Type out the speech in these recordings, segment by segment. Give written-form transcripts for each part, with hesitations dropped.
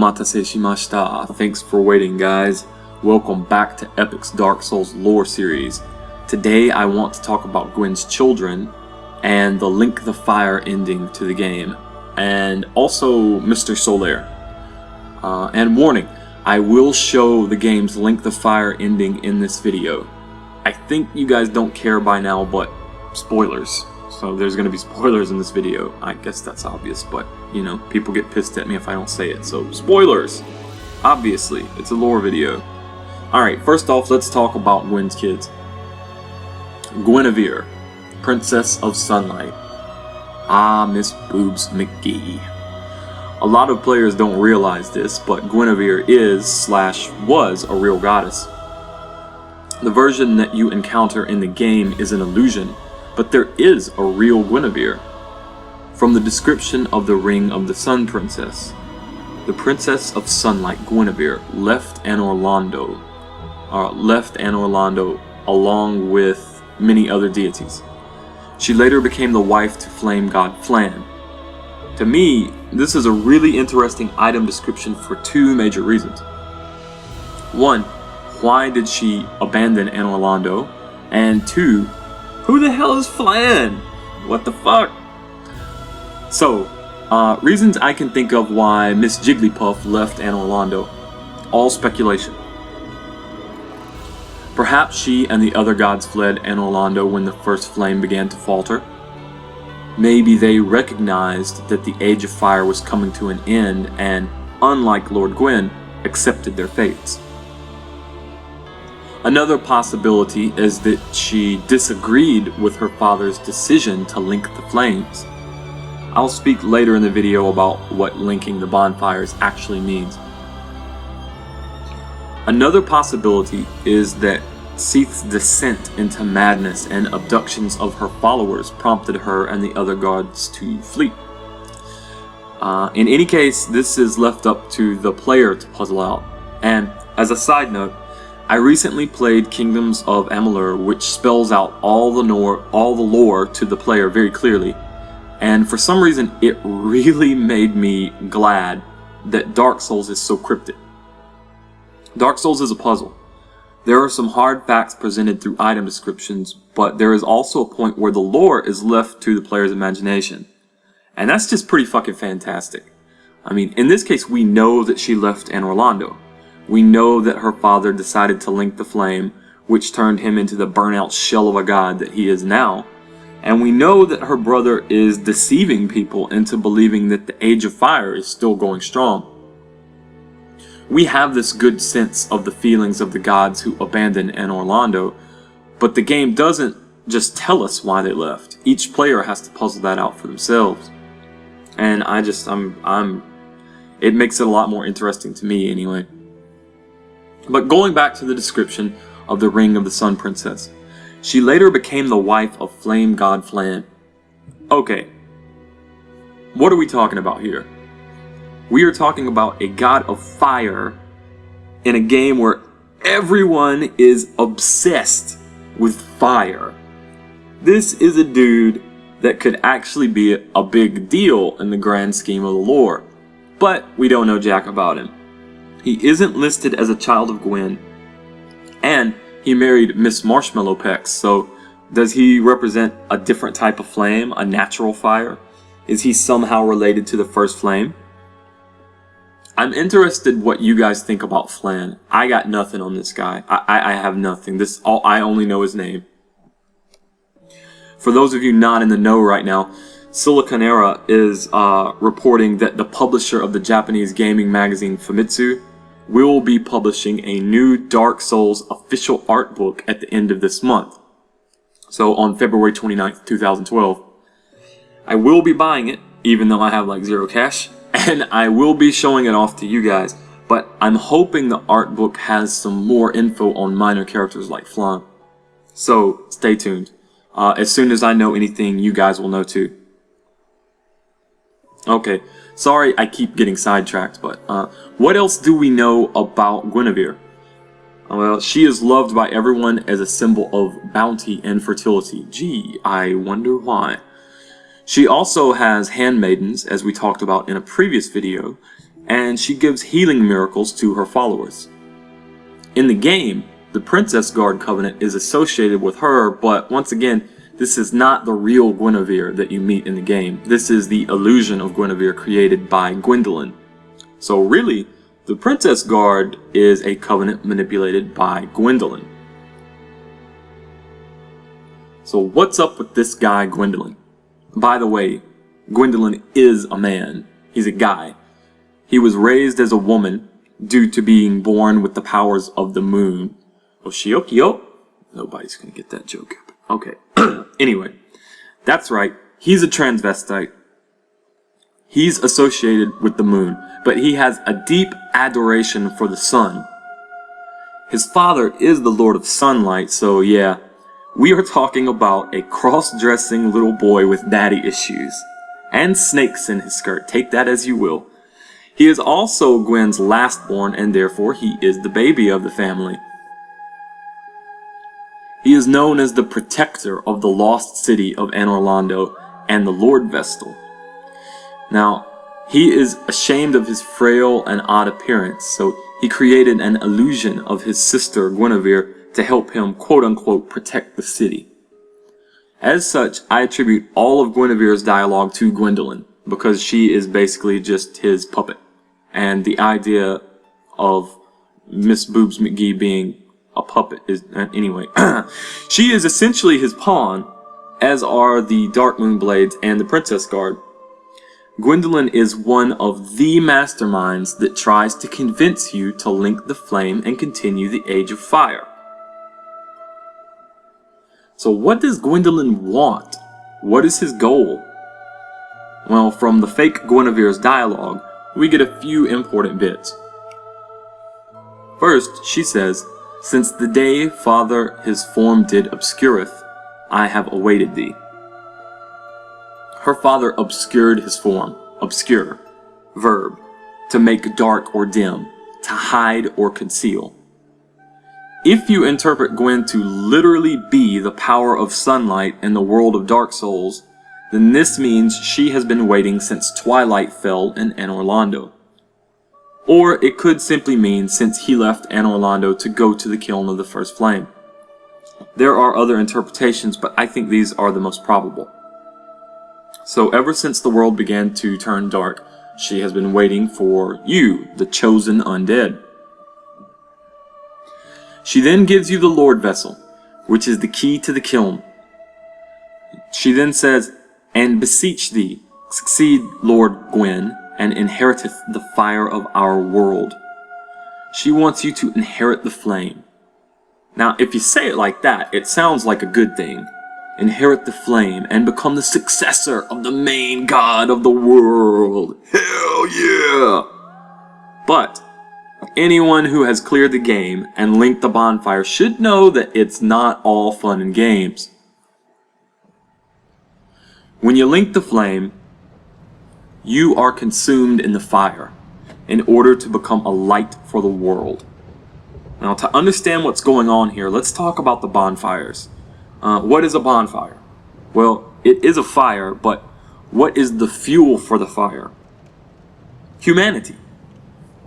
Omatase shimashita. Thanks for waiting, guys. Welcome back to Epic's Dark Souls lore series. Today I want to talk about Gwyn's children and the Link the Fire ending to the game, and also Mr. Solaire. And warning, I will show the game's Link the Fire ending in this video. I think you guys don't care by now, but spoilers. So there's going to be spoilers in this video. I guess that's obvious, but you know, people get pissed at me if I don't say it. So spoilers! Obviously, it's a lore video. Alright, first off, let's talk about Gwyn's kids. Guinevere, Princess of Sunlight. Ah, Miss Boobs McGee. A lot of players don't realize this, but Guinevere is/was a real goddess. The version that you encounter in the game is an illusion, but there is a real Guinevere. From the description of the Ring of the Sun Princess, the Princess of Sunlight Guinevere left Anne Orlando along with many other deities. She later became the wife to flame god Flann. To me, this is a really interesting item description for two major reasons. One, why did she abandon Anne Orlando? And two, who the hell is Flann? What the fuck? So, reasons I can think of why Miss Jigglypuff left Anne Orlando. All speculation. Perhaps she and the other gods fled Anne Orlando when the first flame began to falter. Maybe they recognized that the Age of Fire was coming to an end and, unlike Lord Gwyn, accepted their fates. Another possibility is that she disagreed with her father's decision to link the flames. I'll speak later in the video about what linking the bonfires actually means. Another possibility is that Seath's descent into madness and abductions of her followers prompted her and the other gods to flee. In any case, this is left up to the player to puzzle out. And as a side note, I recently played Kingdoms of Amalur, which spells out all the lore to the player very clearly, and for some reason it really made me glad that Dark Souls is so cryptic. Dark Souls is a puzzle. There are some hard facts presented through item descriptions, but there is also a point where the lore is left to the player's imagination. And that's just pretty fucking fantastic. I mean, in this case we know that she left Anne Orlando. We know that her father decided to link the flame, which turned him into the burnout shell of a god that he is now. And we know that her brother is deceiving people into believing that the Age of Fire is still going strong. We have this good sense of the feelings of the gods who abandoned Anne Orlando, but the game doesn't just tell us why they left. Each player has to puzzle that out for themselves. And it makes it a lot more interesting to me anyway. But going back to the description of the Ring of the Sun Princess, she later became the wife of flame god Flann. Okay, what are we talking about here? We are talking about a god of fire in a game where everyone is obsessed with fire. This is a dude that could actually be a big deal in the grand scheme of the lore, but we don't know jack about him. He isn't listed as a child of Gwyn, and he married Miss Marshmallow Pecs, so does he represent a different type of flame, a natural fire? Is he somehow related to the first flame? I'm interested what you guys think about Flann. I got nothing on this guy. I have nothing. I only know his name. For those of you not in the know right now, Siliconera is reporting that the publisher of the Japanese gaming magazine Famitsu will be publishing a new Dark Souls official art book at the end of this month. So on February 29th, 2012. I will be buying it, even though I have like zero cash, and I will be showing it off to you guys, but I'm hoping the art book has some more info on minor characters like Flann. So stay tuned. As soon as I know anything, you guys will know too. Okay, sorry I keep getting sidetracked, but what else do we know about Guinevere? Well, she is loved by everyone as a symbol of bounty and fertility. Gee, I wonder why. She also has handmaidens, as we talked about in a previous video, and she gives healing miracles to her followers. In the game, the Princess Guard Covenant is associated with her, but once again, this is not the real Guinevere that you meet in the game. This is the illusion of Guinevere created by Gwendolyn. So really, the Princess Guard is a covenant manipulated by Gwendolyn. So what's up with this guy Gwendolyn? By the way, Gwendolyn is a man. He's a guy. He was raised as a woman due to being born with the powers of the moon. Oshiokio? Nobody's gonna get that joke. Okay. Anyway, that's right. He's a transvestite. He's associated with the moon, but he has a deep adoration for the sun. His father is the Lord of Sunlight, so yeah, we are talking about a cross-dressing little boy with daddy issues. And snakes in his skirt, take that as you will. He is also Gwyn's last born, and therefore he is the baby of the family. He is known as the protector of the lost city of Anorlando and the Lord Vestal. Now, he is ashamed of his frail and odd appearance, so he created an illusion of his sister Guinevere to help him quote-unquote protect the city. As such, I attribute all of Guinevere's dialogue to Gwendolyn, because she is basically just his puppet. And the idea of Miss Boobs McGee being a puppet is, anyway, she is essentially his pawn, as are the Darkmoon Blades and the Princess Guard. Gwendolyn is one of the masterminds that tries to convince you to link the flame and continue the Age of Fire. So what does Gwendolyn want? What is his goal? Well, from the fake Guinevere's dialogue, we get a few important bits. First, she says, "Since the day Father his form did obscureth, I have awaited thee." Her father obscured his form. Obscure. Verb. To make dark or dim. To hide or conceal. If you interpret Gwyn to literally be the power of sunlight in the world of Dark Souls, then this means she has been waiting since twilight fell in Anorlando. Or it could simply mean since he left Anorlando to go to the kiln of the first flame. There are other interpretations, but I think these are the most probable. So ever since the world began to turn dark, she has been waiting for you, the chosen undead. She then gives you the Lord Vessel, which is the key to the kiln. She then says, "And beseech thee, succeed Lord Gwyn, and inheriteth the fire of our world." She wants you to inherit the flame. Now, if you say it like that, it sounds like a good thing. Inherit the flame and become the successor of the main god of the world. Hell yeah! But anyone who has cleared the game and linked the bonfire should know that it's not all fun and games. When you link the flame, you are consumed in the fire in order to become a light for the world. Now, to understand what's going on here, let's talk about the bonfires. What is a bonfire? Well, it is a fire, but what is the fuel for the fire? Humanity.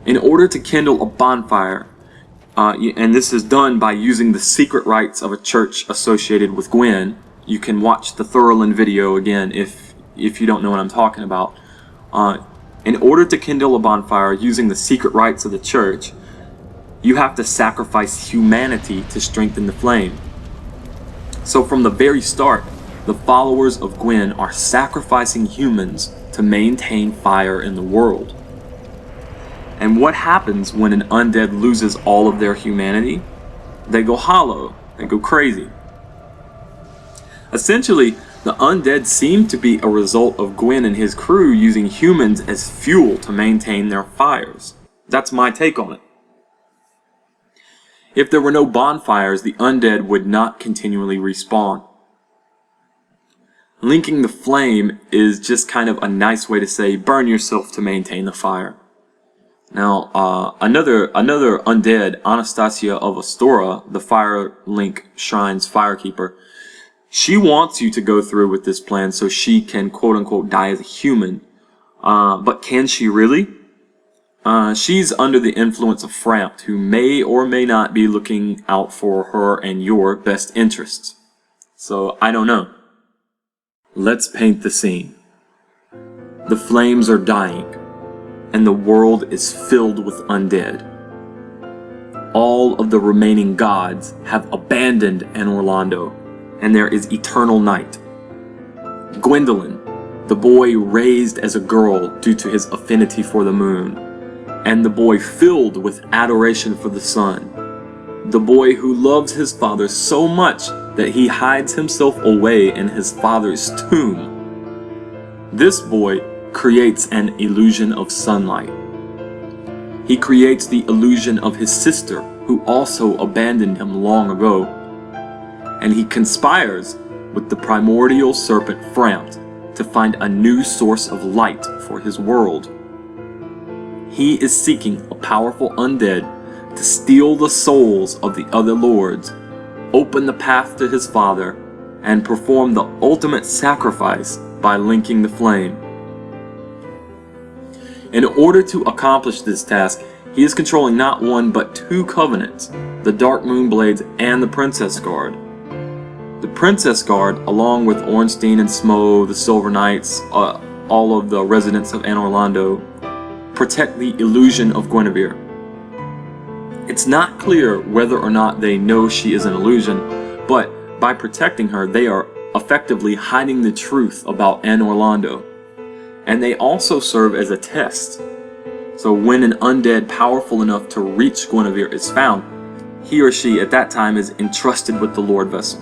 In order to kindle a bonfire, and this is done by using the secret rites of a church associated with Gwyn. You can watch the Thurland video again if you don't know what I'm talking about. In order to kindle a bonfire using the secret rites of the church, you have to sacrifice humanity to strengthen the flame. So from the very start, the followers of Gwyn are sacrificing humans to maintain fire in the world. And what happens when an undead loses all of their humanity? They go hollow, they go crazy. Essentially, the undead seem to be a result of Gwyn and his crew using humans as fuel to maintain their fires. That's my take on it. If there were no bonfires, the undead would not continually respawn. Linking the flame is just kind of a nice way to say burn yourself to maintain the fire. Now, another undead, Anastasia of Astora, the Fire Link Shrine's Firekeeper, she wants you to go through with this plan so she can quote-unquote die as a human. But can she really? She's under the influence of Frampt, who may or may not be looking out for her and your best interests. So, I don't know. Let's paint the scene. The flames are dying, and the world is filled with undead. All of the remaining gods have abandoned Anor Londo, and there is eternal night. Gwendolyn, the boy raised as a girl due to his affinity for the moon, and the boy filled with adoration for the sun, the boy who loves his father so much that he hides himself away in his father's tomb. This boy creates an illusion of sunlight. He creates the illusion of his sister, who also abandoned him long ago, and he conspires with the primordial serpent Frampt to find a new source of light for his world. He is seeking a powerful undead to steal the souls of the other lords, open the path to his father, and perform the ultimate sacrifice by linking the flame. In order to accomplish this task, he is controlling not one but two covenants, the Darkmoon Blades and the Princess Guard. The Princess Guard, along with Ornstein and Smo, the Silver Knights, all of the residents of Anor Londo, protect the illusion of Guinevere. It's not clear whether or not they know she is an illusion, but by protecting her, they are effectively hiding the truth about Anor Londo. And they also serve as a test. So when an undead powerful enough to reach Guinevere is found, he or she at that time is entrusted with the Lord Vessel.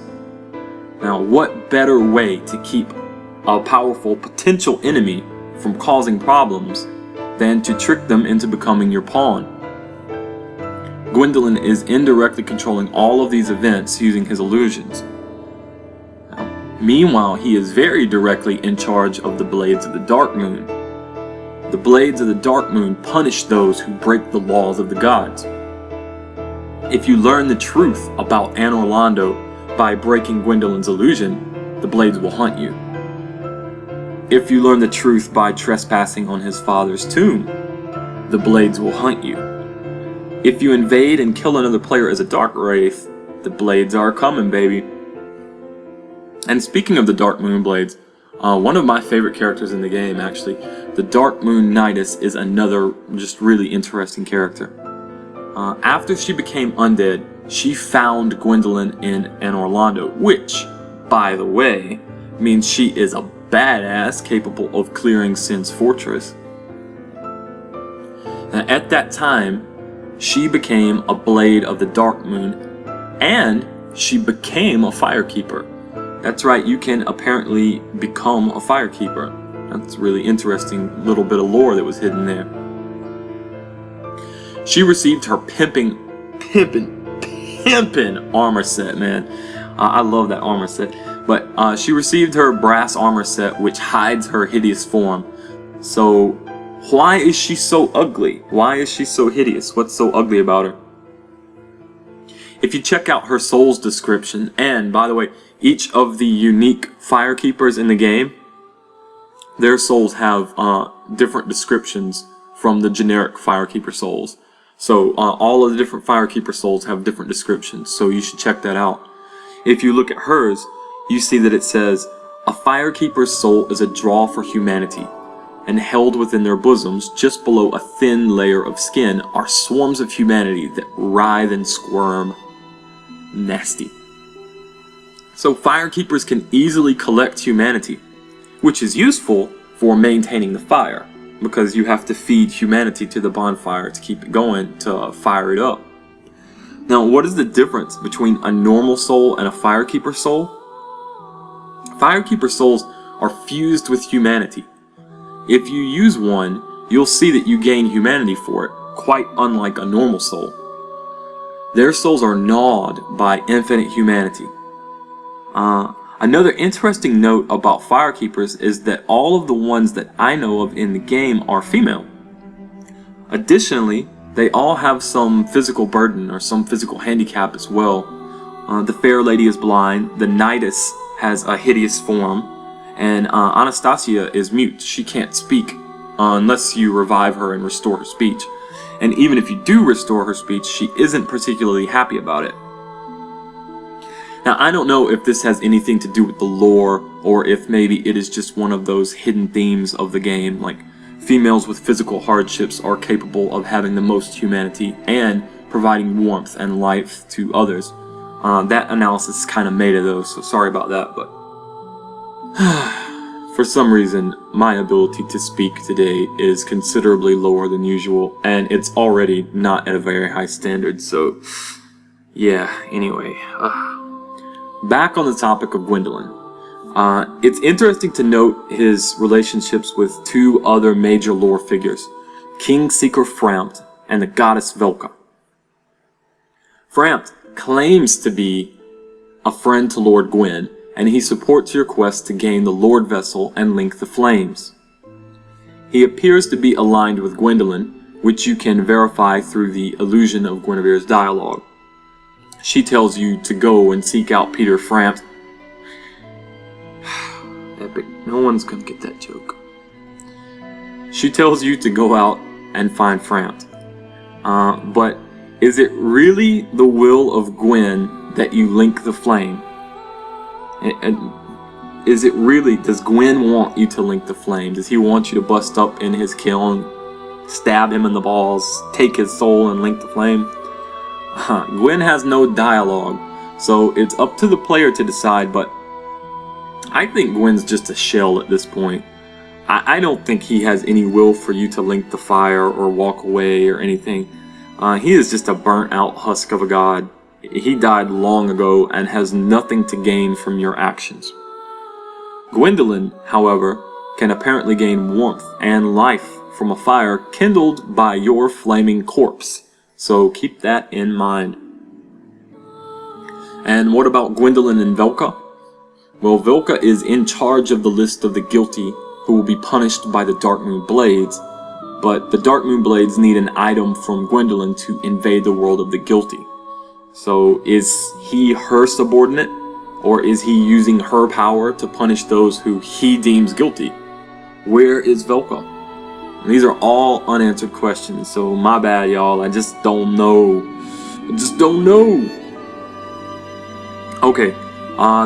Now, what better way to keep a powerful potential enemy from causing problems than to trick them into becoming your pawn? Gwendolyn is indirectly controlling all of these events using his illusions. Meanwhile, he is very directly in charge of the Blades of the Darkmoon. The Blades of the Darkmoon punish those who break the laws of the gods. If you learn the truth about Anor Londo by breaking Gwendolyn's illusion, the Blades will hunt you. If you learn the truth by trespassing on his father's tomb, the Blades will hunt you. If you invade and kill another player as a Dark Wraith, the Blades are coming, baby. And speaking of the Darkmoon Blades, one of my favorite characters in the game, actually, the Darkmoon Knightess, is another just really interesting character. After she became undead, she found Gwendolyn in Anor Londo, which, by the way, means she is a badass capable of clearing Sin's fortress. Now, at that time, she became a Blade of the Darkmoon, and she became a Firekeeper. That's right, you can apparently become a Firekeeper. That's a really interesting little bit of lore that was hidden there. She received her pimpin' armor set, man. I love that armor set. But she received her brass armor set, which hides her hideous form. So, why is she so ugly? Why is she so hideous? What's so ugly about her? If you check out her soul's description, and by the way, each of the unique Firekeepers in the game, their souls have different descriptions from the generic Firekeeper souls. So all of the different Firekeeper souls have different descriptions, so you should check that out. If you look at hers, you see that it says, a Firekeeper's soul is a draw for humanity, and held within their bosoms, just below a thin layer of skin, are swarms of humanity that writhe and squirm. Nasty. So Firekeepers can easily collect humanity, which is useful for maintaining the fire, because you have to feed humanity to the bonfire to keep it going, to fire it up. Now, what is the difference between a normal soul and a Firekeeper soul? Firekeeper souls are fused with humanity. If you use one, you'll see that you gain humanity for it, quite unlike a normal soul. Their souls are gnawed by infinite humanity. Another interesting note about Firekeepers is that all of the ones that I know of in the game are female. Additionally, they all have some physical burden or some physical handicap as well. The Fair Lady is blind, the Knightess has a hideous form, and Anastasia is mute. She can't speak. unless you revive her and restore her speech. And even if you do restore her speech, she isn't particularly happy about it. Now, I don't know if this has anything to do with the lore, or if maybe it is just one of those hidden themes of the game, like females with physical hardships are capable of having the most humanity and providing warmth and life to others. That analysis is kind of meta though, so sorry about that, but for some reason, my ability to speak today is considerably lower than usual, and it's already not at a very high standard, so yeah, anyway. Back on the topic of Gwendolyn. It's interesting to note his relationships with two other major lore figures, King Seeker Frampt and the goddess Velka. Frampt claims to be a friend to Lord Gwyn, and he supports your quest to gain the Lord Vessel and link the flames. He appears to be aligned with Gwendolyn, which you can verify through the illusion of Guinevere's dialogue. She tells you to go and seek out Peter Frampt. Epic, no one's gonna get that joke. She tells you to go out and find Frampt. But is it really the will of Gwyn that you link the flame? And is it really, does Gwyn want you to link the flame? Does he want you to bust up in his kiln, stab him in the balls, take his soul and link the flame? Gwyn has no dialogue, so it's up to the player to decide, but I think Gwyn's just a shell at this point. I don't think he has any will for you to link the fire or walk away or anything. He is just a burnt out husk of a god. He died long ago and has nothing to gain from your actions. Gwendolyn, however, can apparently gain warmth and life from a fire kindled by your flaming corpse, so keep that in mind. And what about Gwendolyn and Velka? Well, Velka is in charge of the list of the guilty who will be punished by the Darkmoon Blades, but the Darkmoon Blades need an item from Gwendolyn to invade the world of the guilty. So is he her subordinate, or is he using her power to punish those who he deems guilty? Where is Velka? These are all unanswered questions, so my bad, y'all. I just don't know. Okay,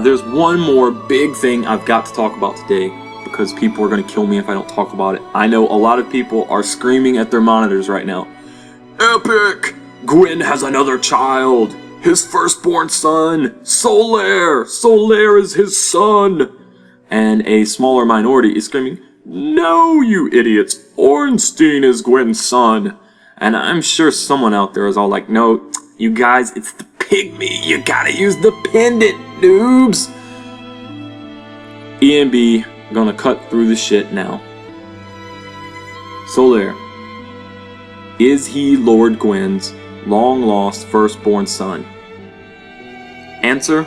there's one more big thing I've got to talk about today, because people are going to kill me if I don't talk about it. I know a lot of people are screaming at their monitors right now. Epic! Gwyn has another child! His firstborn son! Solaire! Solaire is his son! And a smaller minority is screaming, no, you idiots! Ornstein is Gwyn's son! And I'm sure someone out there is all like, no, you guys, it's the pygmy! You gotta use the pendant, noobs! EMB gonna cut through the shit now. Solaire. Is he Lord Gwyn's long-lost firstborn son? Answer?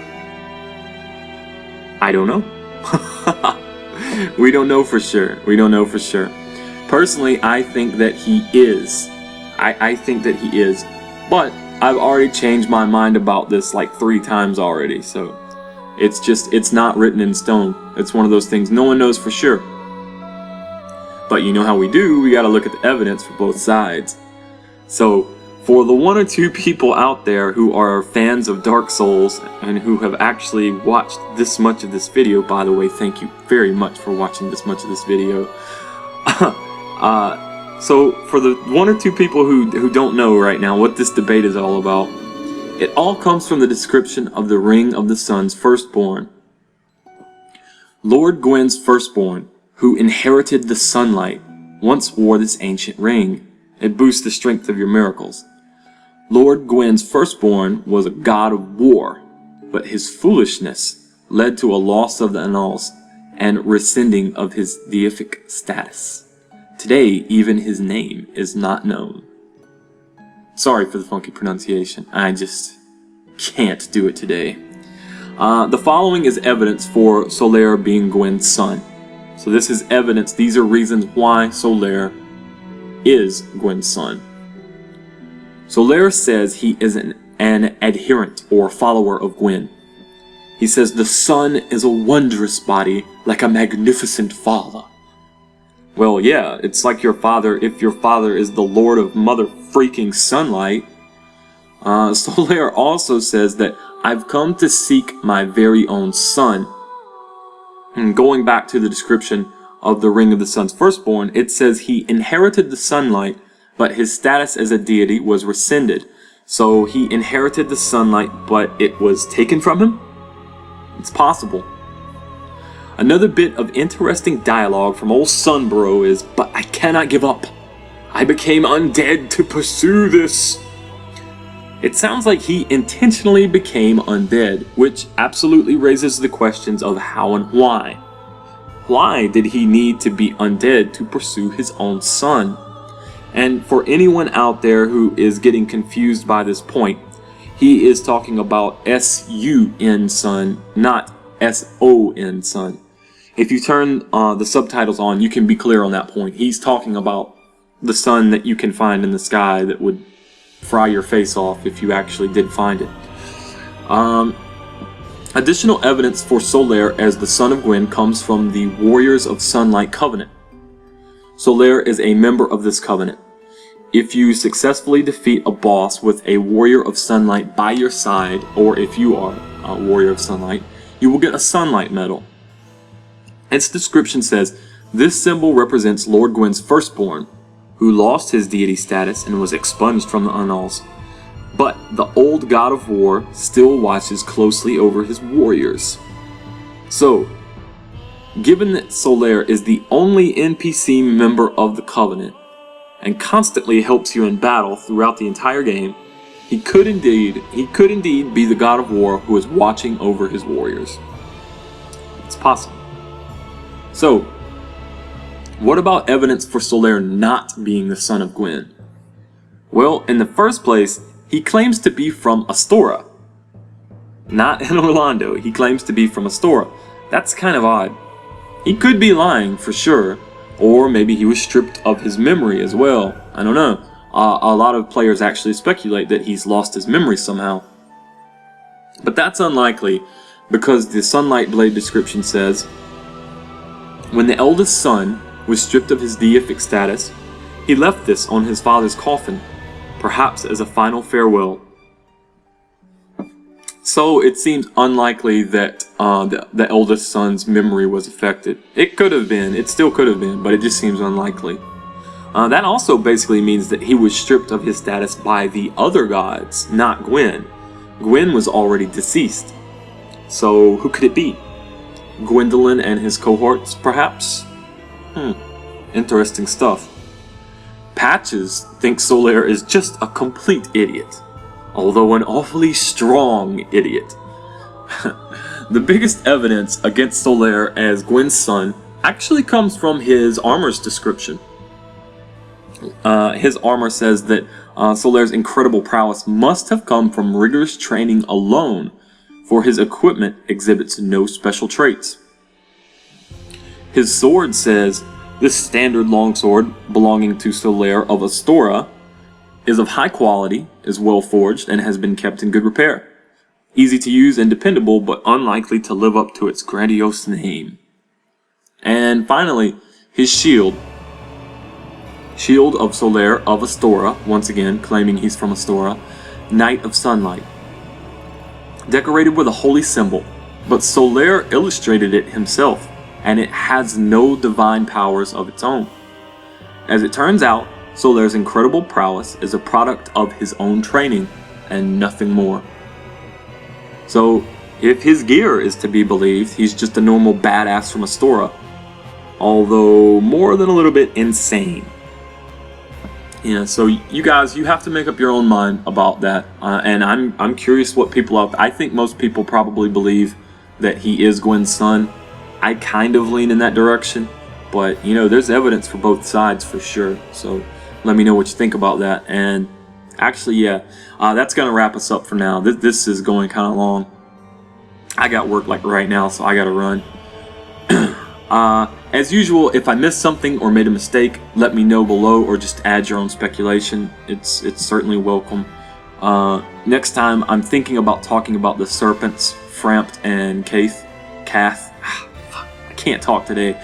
I don't know. We don't know for sure. Personally, I think that he is. I think that he is. But I've already changed my mind about this like 3 times already, so it's not written in stone. It's one of those things no one knows for sure. But you know how we do, we gotta look at the evidence for both sides. So, for the 1 or 2 people out there who are fans of Dark Souls and who have actually watched this much of this video, by the way, thank you very much for watching this much of this video. So for the 1 or 2 people who don't know right now what this debate is all about, it all comes from the description of the Ring of the Sun's firstborn. Lord Gwyn's firstborn, who inherited the sunlight, once wore this ancient ring. It boosts the strength of your miracles. Lord Gwyn's firstborn was a god of war, but his foolishness led to a loss of the annals and rescinding of his deific status. Today, even his name is not known. Sorry for the funky pronunciation, I just can't do it today. The following is evidence for Solaire being Gwyn's son. So this is evidence, these are reasons why Solaire is Gwyn's son. Solaire says he is an adherent or follower of Gwyn. He says the sun is a wondrous body like a magnificent father. Well, yeah, it's like your father if your father is the Lord of Mother freaking Sunlight. Solaire also says that I've come to seek my very own son. And going back to the description of the Ring of the Sun's Firstborn, it says he inherited the sunlight, but his status as a deity was rescinded. So he inherited the sunlight, but it was taken from him? It's possible. Another bit of interesting dialogue from old Sunbro is, "But I cannot give up. I became undead to pursue this." It sounds like he intentionally became undead, which absolutely raises the questions of how and why. Why did he need to be undead to pursue his own son? And for anyone out there who is getting confused by this point, he is talking about S-U-N son, not S-O-N son. If you turn the subtitles on, you can be clear on that point. He's talking about the sun that you can find in the sky that would fry your face off if you actually did find it. Additional evidence for Solaire as the son of Gwyn comes from the Warriors of Sunlight Covenant. Solaire is a member of this covenant. If you successfully defeat a boss with a Warrior of Sunlight by your side, or if you are a Warrior of Sunlight, you will get a Sunlight medal. Its description says, this symbol represents Lord Gwyn's firstborn, who lost his deity status and was expunged from the Annals. But the old god of war still watches closely over his warriors. So, given that Solaire is the only NPC member of the Covenant, and constantly helps you in battle throughout the entire game, he could indeed be the god of war who is watching over his warriors. It's possible. So, what about evidence for Solaire not being the son of Gwyn? Well, in the first place, he claims to be from Astora. Not in Orlando, he claims to be from Astora. That's kind of odd. He could be lying, for sure, or maybe he was stripped of his memory as well. I don't know. A lot of players actually speculate that he's lost his memory somehow. But that's unlikely, because the Sunlight Blade description says, when the eldest son was stripped of his deific status, he left this on his father's coffin, perhaps as a final farewell. So it seems unlikely that the eldest son's memory was affected. It could have been, it still could have been, but it just seems unlikely. That also basically means that he was stripped of his status by the other gods, not Gwyn. Gwyn was already deceased. So who could it be? Gwendolyn and his cohorts, perhaps? Interesting stuff. Patches thinks Solaire is just a complete idiot, although an awfully strong idiot. The biggest evidence against Solaire as Gwyn's son actually comes from his armor's description. His armor says that Solaire's incredible prowess must have come from rigorous training alone, for his equipment exhibits no special traits. His sword says, this standard longsword belonging to Solaire of Astora is of high quality, is well forged, and has been kept in good repair. Easy to use and dependable, but unlikely to live up to its grandiose name. And finally, his shield. Shield of Solaire of Astora, once again claiming he's from Astora, Knight of Sunlight. Decorated with a holy symbol, but Solaire illustrated it himself, and it has no divine powers of its own. As it turns out, Solaire's incredible prowess is a product of his own training, and nothing more. So, if his gear is to be believed, he's just a normal badass from Astora, although more than a little bit insane. Yeah, so you guys, you have to make up your own mind about that, and I'm curious what people out there. I think most people probably believe that he is Gwyn's son. I kind of lean in that direction, but you know, there's evidence for both sides for sure. So let me know what you think about that. And actually, yeah, that's gonna wrap us up for now. This is going kind of long. I got work like right now, so I gotta run. As usual, if I missed something or made a mistake, let me know below, or just add your own speculation. It's certainly welcome. Next time, I'm thinking about talking about the serpents, Frampt and Cath. I can't talk today.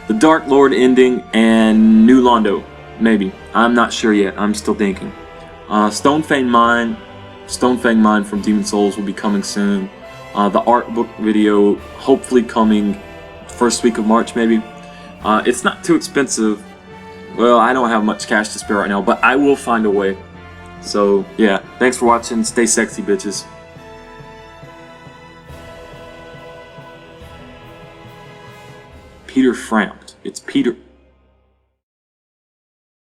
The Dark Lord ending and New Londo, maybe. I'm not sure yet. I'm still thinking. Stonefang Mine from Demon Souls will be coming soon. The art book video hopefully coming first week of March, maybe. It's not too expensive. Well, I don't have much cash to spare right now, but I will find a way. So, yeah. Thanks for watching. Stay sexy, bitches. Peter frowned. It's Peter.